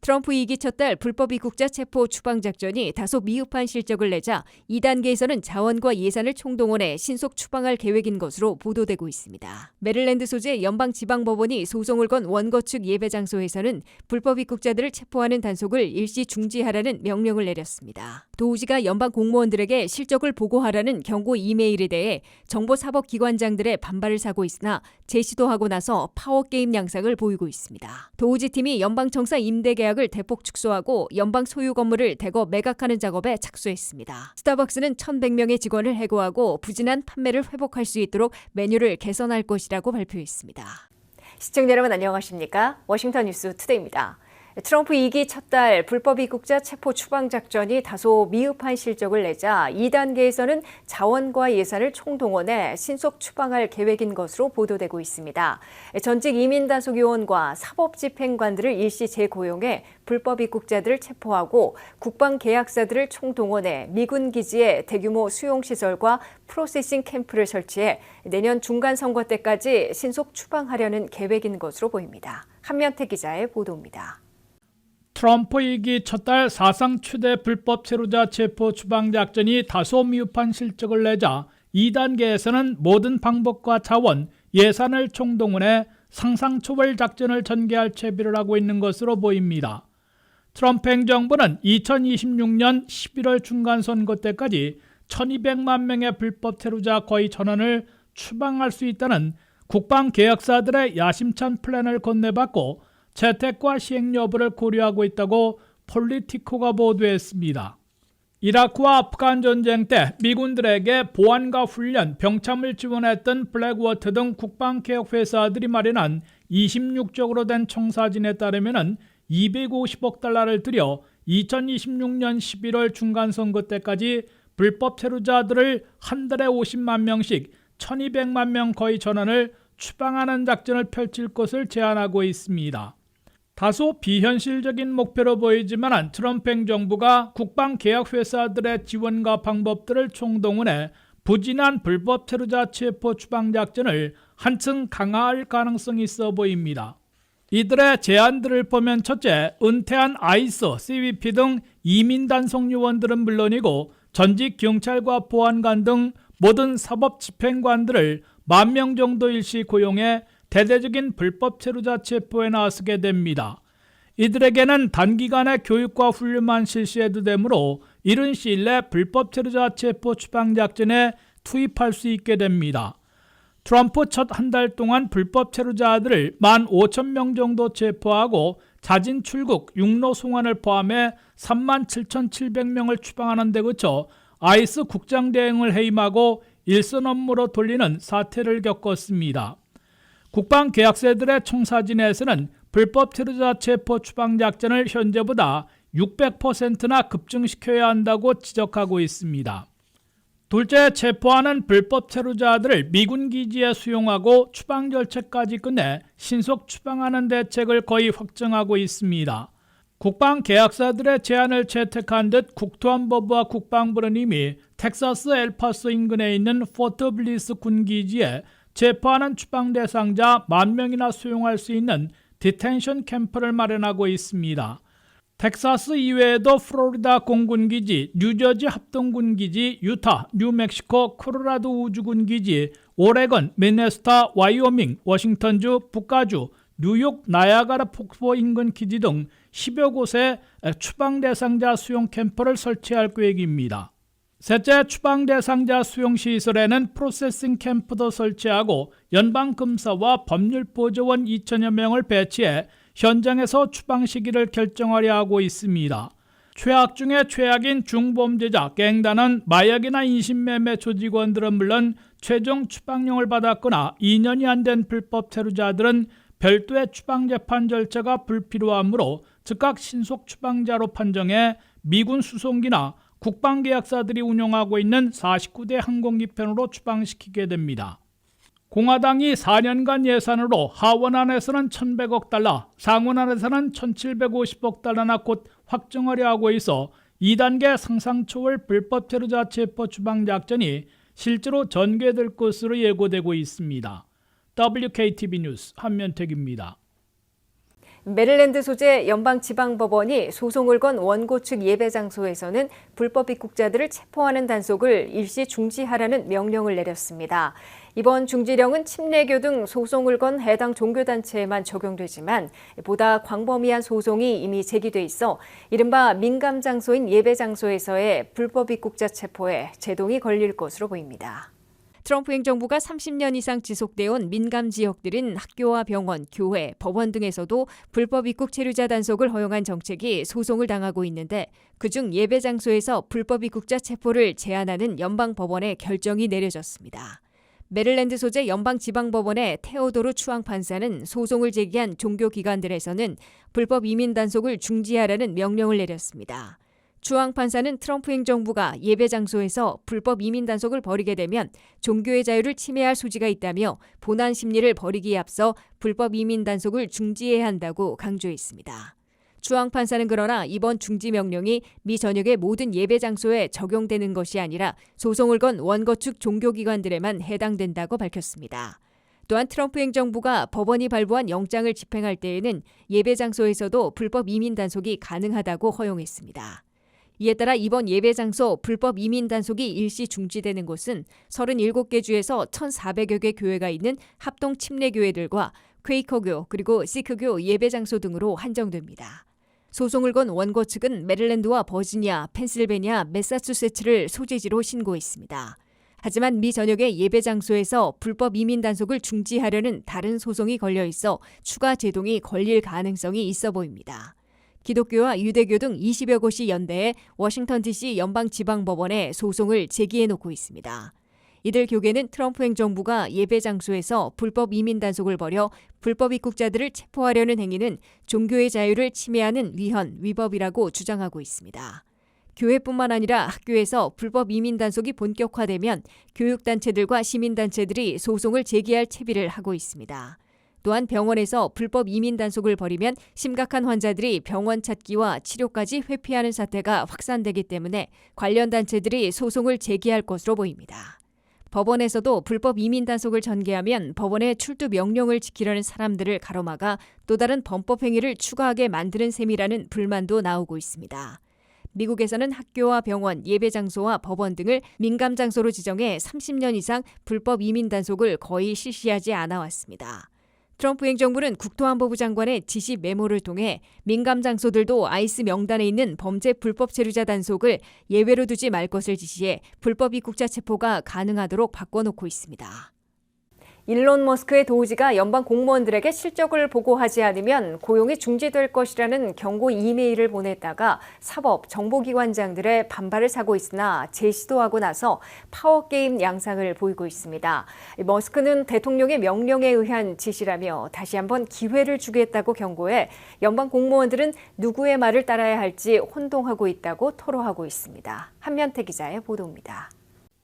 트럼프 2기 첫 달 불법 입국자 체포 추방작전이 다소 미흡한 실적을 내자 2단계에서는 자원과 예산을 총동원해 신속 추방할 계획인 것으로 보도되고 있습니다. 메릴랜드 소재 연방지방법원이 소송을 건 원고 측 예배장소에서는 불법 입국자들을 체포하는 단속을 일시 중지하라는 명령을 내렸습니다. 도우지가 연방 공무원들에게 실적을 보고하라는 경고 이메일에 대해 정보사법기관장들의 반발을 사고 있으나 재시도하고 나서 파워게임 양상을 보이고 있습니다. 도우지 팀이 연방청사 임대 계약을 대폭 축소하고 연방 소유 건물을 대거 매각하는 작업에 착수했습니다. 스타벅스는 1,100명의 직원을 해고하고 부진한 판매를 회복할 수 있도록 메뉴를 개선할 것이라고 발표했습니다. 시청자 여러분 안녕하십니까? 워싱턴 뉴스 투데이입니다. 트럼프 2기 첫 달 불법 입국자 체포 추방 작전이 다소 미흡한 실적을 내자 2단계에서는 자원과 예산을 총동원해 신속 추방할 계획인 것으로 보도되고 있습니다. 전직 이민단속요원과 사법집행관들을 일시 재고용해 불법 입국자들을 체포하고 국방계약사들을 총동원해 미군 기지에 대규모 수용시설과 프로세싱 캠프를 설치해 내년 중간선거 때까지 신속 추방하려는 계획인 것으로 보입니다. 한면태 기자의 보도입니다. 트럼프 2기 첫 달 사상 최대 불법 체류자 체포 추방 작전이 다소 미흡한 실적을 내자 2단계에서는 모든 방법과 자원, 예산을 총동원해 상상 초월 작전을 전개할 채비를 하고 있는 것으로 보입니다. 트럼프 행정부는 2026년 11월 중간선거 때까지 1,200만 명의 불법 체류자 거의 전원을 추방할 수 있다는 국방계약사들의 야심찬 플랜을 건네받고 채택과 시행 여부를 고려하고 있다고 폴리티코가 보도했습니다. 이라크와 아프간 전쟁 때 미군들에게 보안과 훈련, 병참을 지원했던 블랙워터 등 국방개혁 회사들이 마련한 26쪽으로 된 청사진에 따르면 250억 달러를 들여 2026년 11월 중간선거 때까지 불법 체류자들을 한 달에 50만 명씩 1,200만 명 거의 전원을 추방하는 작전을 펼칠 것을 제안하고 있습니다. 다소 비현실적인 목표로 보이지만 트럼프 행정부가 국방계약 회사들의 지원과 방법들을 총동원해 부진한 불법 체류자 체포 추방 작전을 한층 강화할 가능성이 있어 보입니다. 이들의 제안들을 보면 첫째, 은퇴한 아이스, CBP 등 이민단속 요원들은 물론이고 전직 경찰과 보안관 등 모든 사법집행관들을 10,000명 정도 일시 고용해 대대적인 불법 체류자 체포에 나서게 됩니다. 이들에게는 단기간의 교육과 훈련만 실시해도 되므로 이른 시일 내 불법 체류자 체포 추방 작전에 투입할 수 있게 됩니다. 트럼프 첫 한 달 동안 불법 체류자들을 15,000명 정도 체포하고 자진 출국, 육로 송환을 포함해 37,700명을 추방하는 데 그쳐 아이스 국장 대행을 해임하고 일선 업무로 돌리는 사태를 겪었습니다. 국방계약사들의 청사진에서는 불법 체류자 체포 추방 작전을 현재보다 600%나 급증시켜야 한다고 지적하고 있습니다. 둘째, 체포하는 불법 체류자들을 미군 기지에 수용하고 추방 절차까지 끝내 신속 추방하는 대책을 거의 확정하고 있습니다. 국방계약사들의 제안을 채택한 듯 국토안보부와 국방부는 이미 텍사스 엘파소 인근에 있는 포트 블리스 군기지에 체포하는 추방 대상자 10,000명이나 수용할 수 있는 디텐션 캠프를 마련하고 있습니다. 텍사스 이외에도 플로리다 공군기지, 뉴저지 합동군기지, 유타, 뉴멕시코, 콜로라도 우주군기지, 오레건, 미네소타, 와이오밍, 워싱턴주, 북가주, 뉴욕 나야가라 폭포 인근 기지 등 10여 곳에 추방 대상자 수용 캠프를 설치할 계획입니다. 셋째, 추방 대상자 수용 시설에는 프로세싱 캠프도 설치하고 연방검사와 법률보조원 2,000여 명을 배치해 현장에서 추방 시기를 결정하려 하고 있습니다. 최악 중에 최악인 중범죄자, 갱단은 마약이나 인신매매 조직원들은 물론 최종 추방령을 받았거나 2년이 안 된 불법 체류자들은 별도의 추방 재판 절차가 불필요하므로 즉각 신속 추방자로 판정해 미군 수송기나 국방계약사들이 운영하고 있는 49대 항공기 편으로 추방시키게 됩니다. 공화당이 4년간 예산으로 하원안에서는 1,100억 달러, 상원안에서는 1,750억 달러나 곧 확정하려 하고 있어 2단계 상상 초월 불법 체류자 체포 추방 작전이 실제로 전개될 것으로 예고되고 있습니다. WKTV 뉴스 한면택입니다. 메릴랜드 소재 연방지방법원이 소송을 건 원고 측 예배 장소에서는 불법 입국자들을 체포하는 단속을 일시 중지하라는 명령을 내렸습니다. 이번 중지령은 침례교 등 소송을 건 해당 종교단체에만 적용되지만 보다 광범위한 소송이 이미 제기돼 있어 이른바 민감 장소인 예배 장소에서의 불법 입국자 체포에 제동이 걸릴 것으로 보입니다. 트럼프 행정부가 30년 이상 지속되어온 민감 지역들인 학교와 병원, 교회, 법원 등에서도 불법 입국 체류자 단속을 허용한 정책이 소송을 당하고 있는데 그중 예배 장소에서 불법 입국자 체포를 제한하는 연방 법원의 결정이 내려졌습니다. 메릴랜드 소재 연방지방법원의 테오도르 추앙 판사는 소송을 제기한 종교기관들에서는 불법 이민 단속을 중지하라는 명령을 내렸습니다. 추앙 판사는 트럼프 행정부가 예배 장소에서 불법 이민 단속을 벌이게 되면 종교의 자유를 침해할 소지가 있다며 본안 심리를 벌이기에 앞서 불법 이민 단속을 중지해야 한다고 강조했습니다. 추앙 판사는 그러나 이번 중지 명령이 미 전역의 모든 예배 장소에 적용되는 것이 아니라 소송을 건 원고 측 종교기관들에만 해당된다고 밝혔습니다. 또한 트럼프 행정부가 법원이 발부한 영장을 집행할 때에는 예배 장소에서도 불법 이민 단속이 가능하다고 허용했습니다. 이에 따라 이번 예배 장소 불법 이민 단속이 일시 중지되는 곳은 37개 주에서 1,400여 개 교회가 있는 합동 침례교회들과 퀘이커교 그리고 시크교 예배 장소 등으로 한정됩니다. 소송을 건 원고 측은 메릴랜드와 버지니아, 펜실베니아, 매사추세츠를 소재지로 신고했습니다. 하지만 미 전역의 예배 장소에서 불법 이민 단속을 중지하려는 다른 소송이 걸려 있어 추가 제동이 걸릴 가능성이 있어 보입니다. 기독교와 유대교 등 20여 곳이 연대해 워싱턴 DC 연방지방법원에 소송을 제기해놓고 있습니다. 이들 교계는 트럼프 행정부가 예배 장소에서 불법 이민 단속을 벌여 불법 입국자들을 체포하려는 행위는 종교의 자유를 침해하는 위헌, 위법이라고 주장하고 있습니다. 교회뿐만 아니라 학교에서 불법 이민 단속이 본격화되면 교육단체들과 시민단체들이 소송을 제기할 채비를 하고 있습니다. 또한 병원에서 불법 이민 단속을 벌이면 심각한 환자들이 병원 찾기와 치료까지 회피하는 사태가 확산되기 때문에 관련 단체들이 소송을 제기할 것으로 보입니다. 법원에서도 불법 이민 단속을 전개하면 법원의 출두 명령을 지키려는 사람들을 가로막아 또 다른 범법 행위를 추가하게 만드는 셈이라는 불만도 나오고 있습니다. 미국에서는 학교와 병원, 예배 장소와 법원 등을 민감 장소로 지정해 30년 이상 불법 이민 단속을 거의 실시하지 않아 왔습니다. 트럼프 행정부는 국토안보부 장관의 지시 메모를 통해 민감 장소들도 아이스 명단에 있는 범죄 불법 체류자 단속을 예외로 두지 말 것을 지시해 불법 입국자 체포가 가능하도록 바꿔놓고 있습니다. 일론 머스크의 도우지가 연방 공무원들에게 실적을 보고하지 않으면 고용이 중지될 것이라는 경고 이메일을 보냈다가 사법, 정보기관장들의 반발을 사고 있으나 재시도하고 나서 파워게임 양상을 보이고 있습니다. 머스크는 대통령의 명령에 의한 지시라며 다시 한번 기회를 주겠다고 경고해 연방 공무원들은 누구의 말을 따라야 할지 혼동하고 있다고 토로하고 있습니다. 한면태 기자의 보도입니다.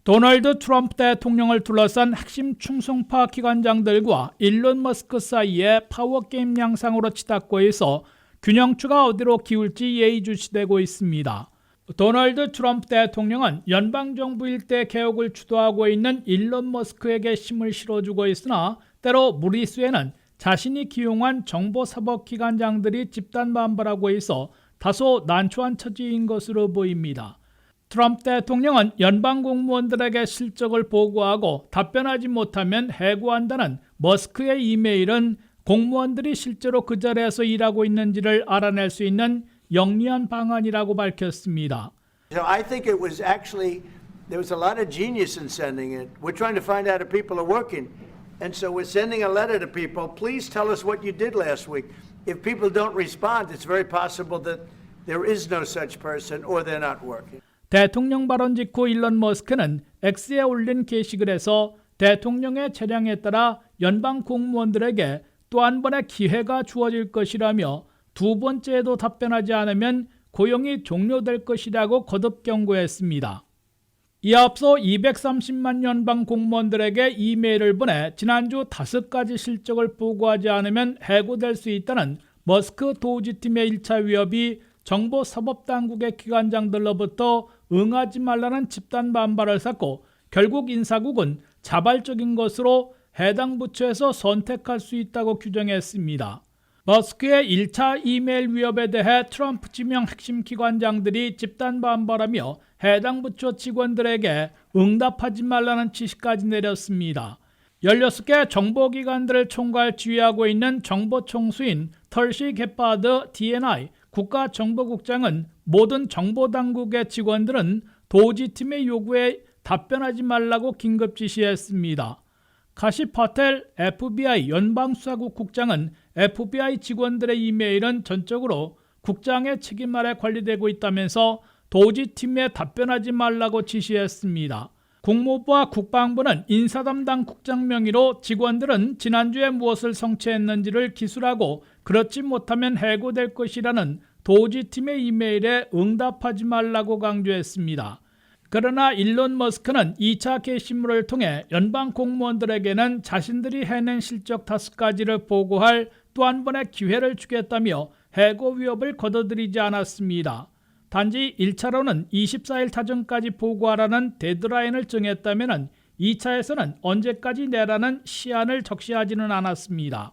도널드 트럼프 대통령을 둘러싼 핵심 충성파 기관장들과 일론 머스크 사이에 파워게임 양상으로 치닫고 있어 균형추가 어디로 기울지 예의주시되고 있습니다. 도널드 트럼프 대통령은 연방정부 일대 개혁을 주도하고 있는 일론 머스크에게 힘을 실어주고 있으나 때로 무리수에는 자신이 기용한 정보사법기관장들이 집단 반발하고 있어 다소 난처한 처지인 것으로 보입니다. 트럼프 대통령은 연방 공무원들에게 실적을 보고하고 답변하지 못하면 해고한다는 머스크의 이메일은 공무원들이 실제로 그 자리에서 일하고 있는지를 알아낼 수 있는 영리한 방안이라고 밝혔습니다. So I think it was actually there was a lot of genius in sending it. We're trying to find out if people are working. And so we're sending a letter to people, please tell us what you did last week. If people don't respond, it's very possible that there is no such person or they're not working. 대통령 발언 직후 일론 머스크는 X에 올린 게시글에서 대통령의 재량에 따라 연방 공무원들에게 또 한 번의 기회가 주어질 것이라며 두 번째에도 답변하지 않으면 고용이 종료될 것이라고 거듭 경고했습니다. 이에 앞서 230만 연방 공무원들에게 이메일을 보내 지난주 5가지 실적을 보고하지 않으면 해고될 수 있다는 머스크 도우지팀의 1차 위협이 정보 사법당국의 기관장들로부터 응하지 말라는 집단 반발을 샀고 결국 인사국은 자발적인 것으로 해당 부처에서 선택할 수 있다고 규정했습니다. 머스크의 1차 이메일 위협에 대해 트럼프 지명 핵심 기관장들이 집단 반발하며 해당 부처 직원들에게 응답하지 말라는 지시까지 내렸습니다. 16개 정보기관들을 총괄 지휘하고 있는 정보총수인 털시 게파드 DNI 국가정보국장은 모든 정보당국의 직원들은 도우지팀의 요구에 답변하지 말라고 긴급 지시했습니다. 카시 파텔 FBI 연방수사국 국장은 FBI 직원들의 이메일은 전적으로 국장의 책임 아래 관리되고 있다면서 도우지팀에 답변하지 말라고 지시했습니다. 국무부와 국방부는 인사담당 국장 명의로 직원들은 지난주에 무엇을 성취했는지를 기술하고 그렇지 못하면 해고될 것이라는 도우지팀의 이메일에 응답하지 말라고 강조했습니다. 그러나 일론 머스크는 2차 게시물을 통해 연방 공무원들에게는 자신들이 해낸 실적 5가지를 보고할 또 한 번의 기회를 주겠다며 해고 위협을 거둬들이지 않았습니다. 단지 1차로는 24일 타전까지 보고하라는 데드라인을 정했다면 2차에서는 언제까지 내라는 시한을 적시하지는 않았습니다.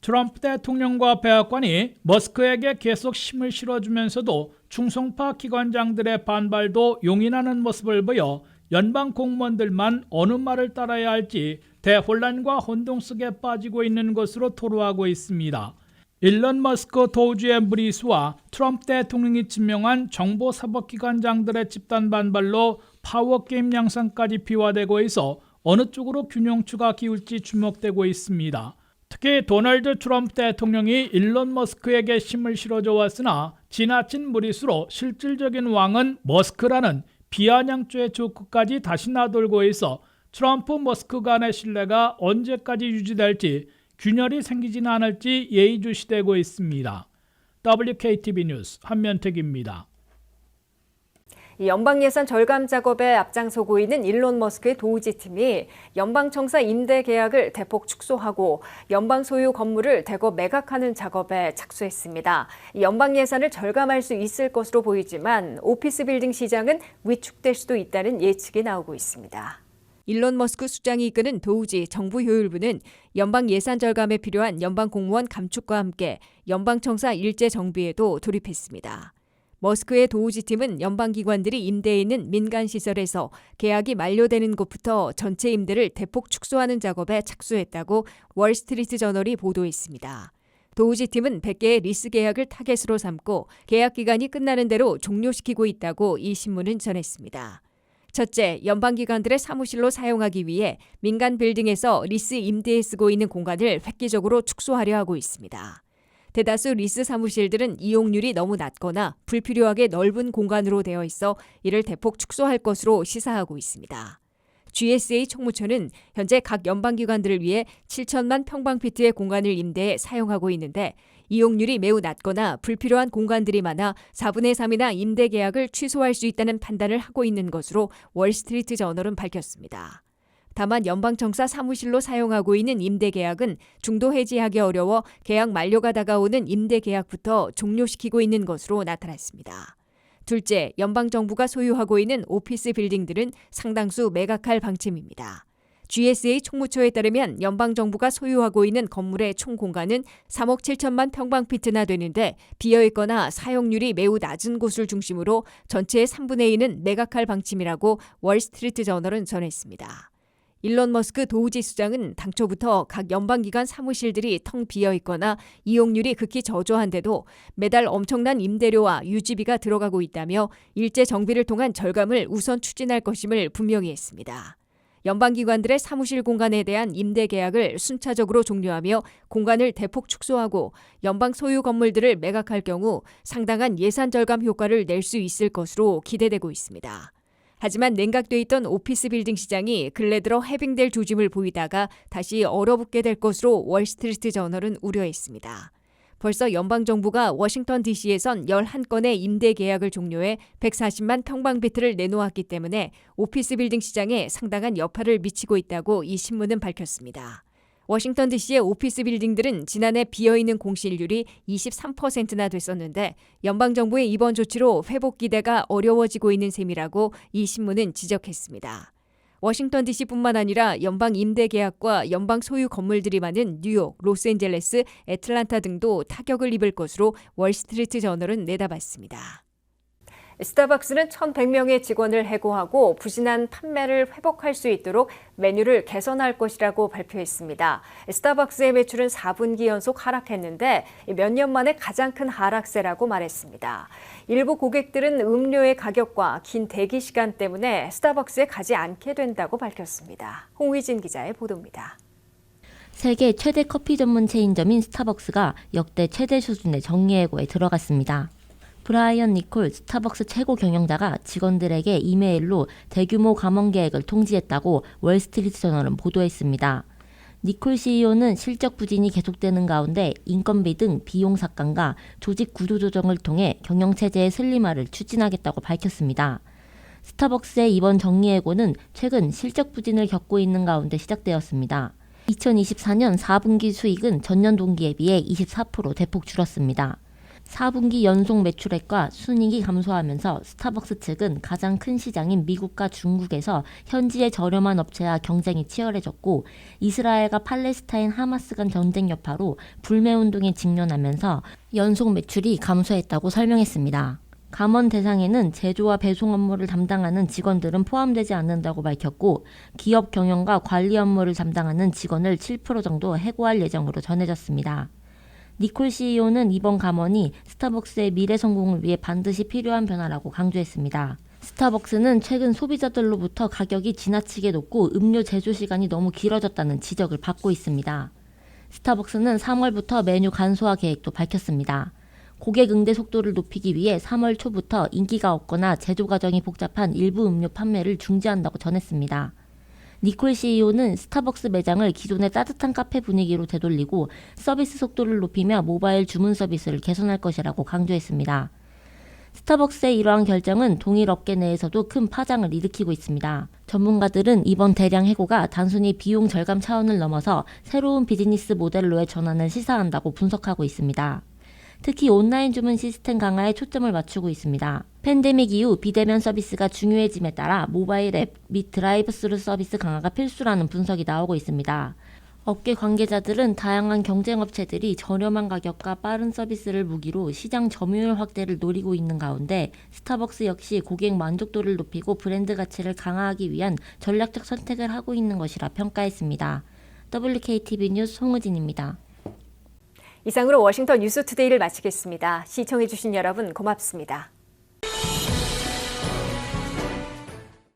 트럼프 대통령과 백악관이 머스크에게 계속 힘을 실어주면서도 충성파 기관장들의 반발도 용인하는 모습을 보여 연방 공무원들만 어느 말을 따라야 할지 대혼란과 혼동 속에 빠지고 있는 것으로 토로하고 있습니다. 일론 머스크 도주의 무리수와 트럼프 대통령이 지명한 정보사법기관장들의 집단 반발로 파워게임 양상까지 비화되고 있어 어느 쪽으로 균형추가 기울지 주목되고 있습니다. 특히 도널드 트럼프 대통령이 일론 머스크에게 힘을 실어줘 왔으나 지나친 무리수로 실질적인 왕은 머스크라는 비아냥조의 조크까지 다시 나돌고 있어 트럼프 머스크 간의 신뢰가 언제까지 유지될지 균열이 생기지는 않을지 예의주시되고 있습니다. WKTV 뉴스 한면택입니다. 연방 예산 절감 작업에 앞장서고 있는 일론 머스크의 도우지팀이 연방청사 임대 계약을 대폭 축소하고 연방 소유 건물을 대거 매각하는 작업에 착수했습니다. 연방 예산을 절감할 수 있을 것으로 보이지만 오피스 빌딩 시장은 위축될 수도 있다는 예측이 나오고 있습니다. 일론 머스크 수장이 이끄는 도우지 정부효율부는 연방 예산 절감에 필요한 연방 공무원 감축과 함께 연방청사 일제 정비에도 돌입했습니다. 머스크의 도우지팀은 연방기관들이 임대해 있는 민간시설에서 계약이 만료되는 곳부터 전체 임대를 대폭 축소하는 작업에 착수했다고 월스트리트 저널이 보도했습니다. 도우지팀은 100개의 리스 계약을 타겟으로 삼고 계약 기간이 끝나는 대로 종료시키고 있다고 이 신문은 전했습니다. 첫째, 연방기관들의 사무실로 사용하기 위해 민간 빌딩에서 리스 임대에 쓰고 있는 공간을 획기적으로 축소하려 하고 있습니다. 대다수 리스 사무실들은 이용률이 너무 낮거나 불필요하게 넓은 공간으로 되어 있어 이를 대폭 축소할 것으로 시사하고 있습니다. GSA 총무처는 현재 각 연방기관들을 위해 7천만 평방피트의 공간을 임대해 사용하고 있는데 이용률이 매우 낮거나 불필요한 공간들이 많아 4분의 3이나 임대 계약을 취소할 수 있다는 판단을 하고 있는 것으로 월스트리트 저널은 밝혔습니다. 다만 연방청사 사무실로 사용하고 있는 임대 계약은 중도 해지하기 어려워 계약 만료가 다가오는 임대 계약부터 종료시키고 있는 것으로 나타났습니다. 둘째, 연방정부가 소유하고 있는 오피스 빌딩들은 상당수 매각할 방침입니다. GSA 총무처에 따르면 연방정부가 소유하고 있는 건물의 총 공간은 3억 7천만 평방피트나 되는데 비어있거나 사용률이 매우 낮은 곳을 중심으로 전체의 3분의 2는 매각할 방침이라고 월스트리트 저널은 전했습니다. 일론 머스크 도우지 수장은 당초부터 각 연방기관 사무실들이 텅 비어있거나 이용률이 극히 저조한데도 매달 엄청난 임대료와 유지비가 들어가고 있다며 일제 정비를 통한 절감을 우선 추진할 것임을 분명히 했습니다. 연방기관들의 사무실 공간에 대한 임대 계약을 순차적으로 종료하며 공간을 대폭 축소하고 연방 소유 건물들을 매각할 경우 상당한 예산 절감 효과를 낼 수 있을 것으로 기대되고 있습니다. 하지만 냉각돼 있던 오피스 빌딩 시장이 근래 들어 해빙될 조짐을 보이다가 다시 얼어붙게 될 것으로 월스트리트 저널은 우려했습니다. 벌써 연방정부가 워싱턴 DC에선 11건의 임대 계약을 종료해 140만 평방미터를 내놓았기 때문에 오피스 빌딩 시장에 상당한 여파를 미치고 있다고 이 신문은 밝혔습니다. 워싱턴 DC의 오피스 빌딩들은 지난해 비어있는 공실률이 23%나 됐었는데 연방정부의 이번 조치로 회복 기대가 어려워지고 있는 셈이라고 이 신문은 지적했습니다. 워싱턴 DC뿐만 아니라 연방 임대 계약과 연방 소유 건물들이 많은 뉴욕, 로스앤젤레스, 애틀란타 등도 타격을 입을 것으로 월스트리트 저널은 내다봤습니다. 스타벅스는 1,100명의 직원을 해고하고 부진한 판매를 회복할 수 있도록 메뉴를 개선할 것이라고 발표했습니다. 스타벅스의 매출은 4분기 연속 하락했는데 몇 년 만에 가장 큰 하락세라고 말했습니다. 일부 고객들은 음료의 가격과 긴 대기 시간 때문에 스타벅스에 가지 않게 된다고 밝혔습니다. 홍휘진 기자의 보도입니다. 세계 최대 커피 전문 체인점인 스타벅스가 역대 최대 수준의 정리해고에 들어갔습니다. 브라이언 니콜 스타벅스 최고 경영자가 직원들에게 이메일로 대규모 감원 계획을 통지했다고 월스트리트 저널은 보도했습니다. 니콜 CEO는 실적 부진이 계속되는 가운데 인건비 등 비용 삭감과 조직 구조 조정을 통해 경영체제의 슬림화를 추진하겠다고 밝혔습니다. 스타벅스의 이번 정리해고는 최근 실적 부진을 겪고 있는 가운데 시작되었습니다. 2024년 4분기 수익은 전년 동기에 비해 24% 대폭 줄었습니다. 4분기 연속 매출액과 순이익이 감소하면서 스타벅스 측은 가장 큰 시장인 미국과 중국에서 현지의 저렴한 업체와 경쟁이 치열해졌고 이스라엘과 팔레스타인 하마스 간 전쟁 여파로 불매운동에 직면하면서 연속 매출이 감소했다고 설명했습니다. 감원 대상에는 제조와 배송 업무를 담당하는 직원들은 포함되지 않는다고 밝혔고 기업 경영과 관리 업무를 담당하는 직원을 7% 정도 해고할 예정으로 전해졌습니다. 니콜 CEO는 이번 감원이 스타벅스의 미래 성공을 위해 반드시 필요한 변화라고 강조했습니다. 스타벅스는 최근 소비자들로부터 가격이 지나치게 높고 음료 제조 시간이 너무 길어졌다는 지적을 받고 있습니다. 스타벅스는 3월부터 메뉴 간소화 계획도 밝혔습니다. 고객 응대 속도를 높이기 위해 3월 초부터 인기가 없거나 제조 과정이 복잡한 일부 음료 판매를 중지한다고 전했습니다. 니콜 CEO는 스타벅스 매장을 기존의 따뜻한 카페 분위기로 되돌리고 서비스 속도를 높이며 모바일 주문 서비스를 개선할 것이라고 강조했습니다. 스타벅스의 이러한 결정은 동일 업계 내에서도 큰 파장을 일으키고 있습니다. 전문가들은 이번 대량 해고가 단순히 비용 절감 차원을 넘어서 새로운 비즈니스 모델로의 전환을 시사한다고 분석하고 있습니다. 특히 온라인 주문 시스템 강화에 초점을 맞추고 있습니다. 팬데믹 이후 비대면 서비스가 중요해짐에 따라 모바일 앱 및 드라이브스루 서비스 강화가 필수라는 분석이 나오고 있습니다. 업계 관계자들은 다양한 경쟁 업체들이 저렴한 가격과 빠른 서비스를 무기로 시장 점유율 확대를 노리고 있는 가운데 스타벅스 역시 고객 만족도를 높이고 브랜드 가치를 강화하기 위한 전략적 선택을 하고 있는 것이라 평가했습니다. WKTV 뉴스 홍의진입니다. 이상으로 워싱턴 뉴스투데이를 마치겠습니다. 시청해주신 여러분 고맙습니다.